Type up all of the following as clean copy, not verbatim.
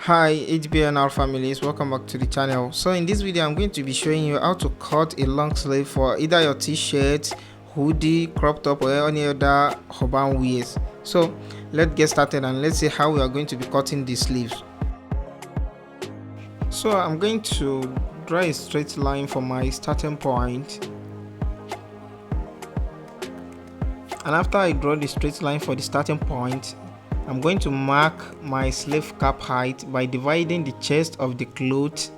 Hi HBNR families, welcome back to the channel. So in this video I'm going to be showing you how to cut a long sleeve for either your t-shirt, hoodie, crop top or any other urban wears. So let's get started and let's see how we are going to be cutting the sleeves. So I'm going to draw a straight line for my starting point, and after I draw the straight line for the starting point, I'm going to mark my sleeve cap height by dividing the chest of the cloth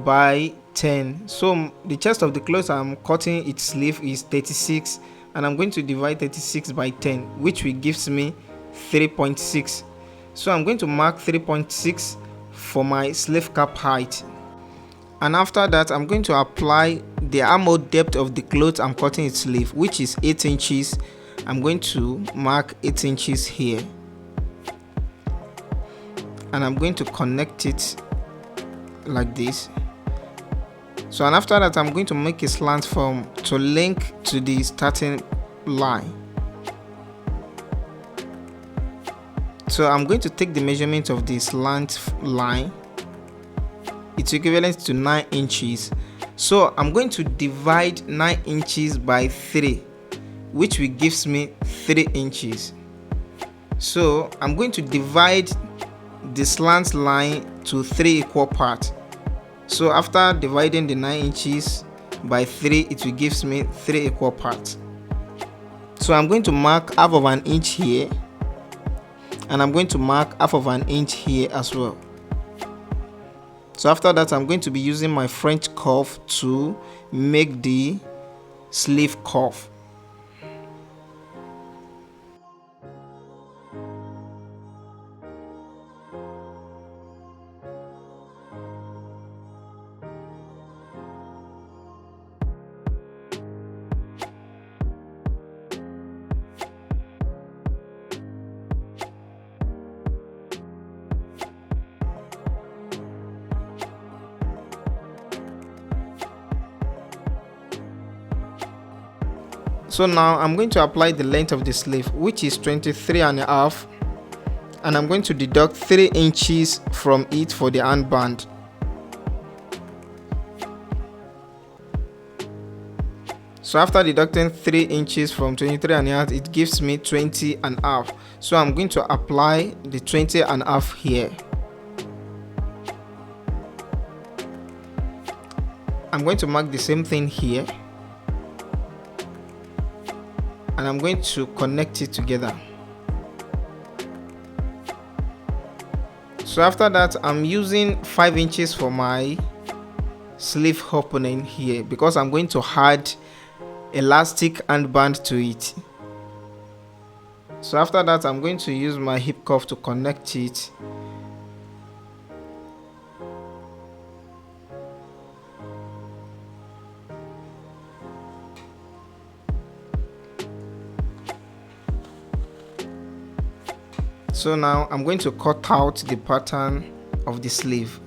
by 10. So the chest of the cloth I'm cutting its sleeve is 36, and I'm going to divide 36 by 10, which will gives me 3.6. So I'm going to mark 3.6 for my sleeve cap height, and after that I'm going to apply the armhole depth of the cloth I'm cutting its sleeve, which is 8 inches. I'm going to mark 8 inches here, and I'm going to connect it like this. So and after that I'm going to make a slant form to link to the starting line. So I'm going to take the measurement of the slant line. It's equivalent to 9 inches. So I'm going to divide 9 inches by 3, which will gives me 3 inches. So I'm going to divide the slant line to 3 equal parts. So after dividing the 9 inches by 3, it will gives me 3 equal parts. So I'm going to mark half of an inch here, and I'm going to mark half of an inch here as well. So after that I'm going to be using my French curve to make the sleeve curve. So now I'm going to apply the length of the sleeve, which is 23.5, and I'm going to deduct 3 inches from it for the handband. So after deducting 3 inches from 23.5, it gives me 20.5. So I'm going to apply the 20.5 here. I'm going to mark the same thing here, and I'm going to connect it together. So after that I'm using 5 inches for my sleeve opening here, because I'm going to add elastic handband to it. So after that I'm going to use my hip cuff to connect it. So now I'm going to cut out the pattern of the sleeve.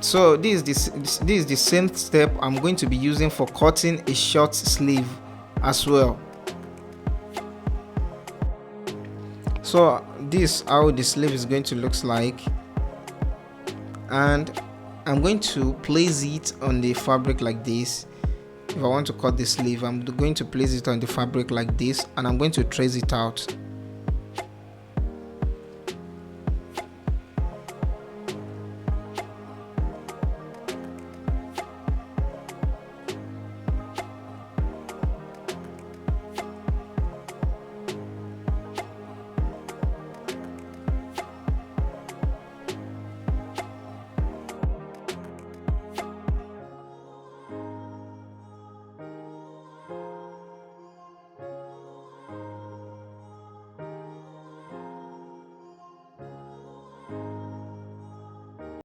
So this is the same step I'm going to be using for cutting a short sleeve as well. So this is how the sleeve is going to look like, and I'm going to place it on the fabric like this. If I want to cut the sleeve, I'm going to place it on the fabric like this, and I'm going to trace it out.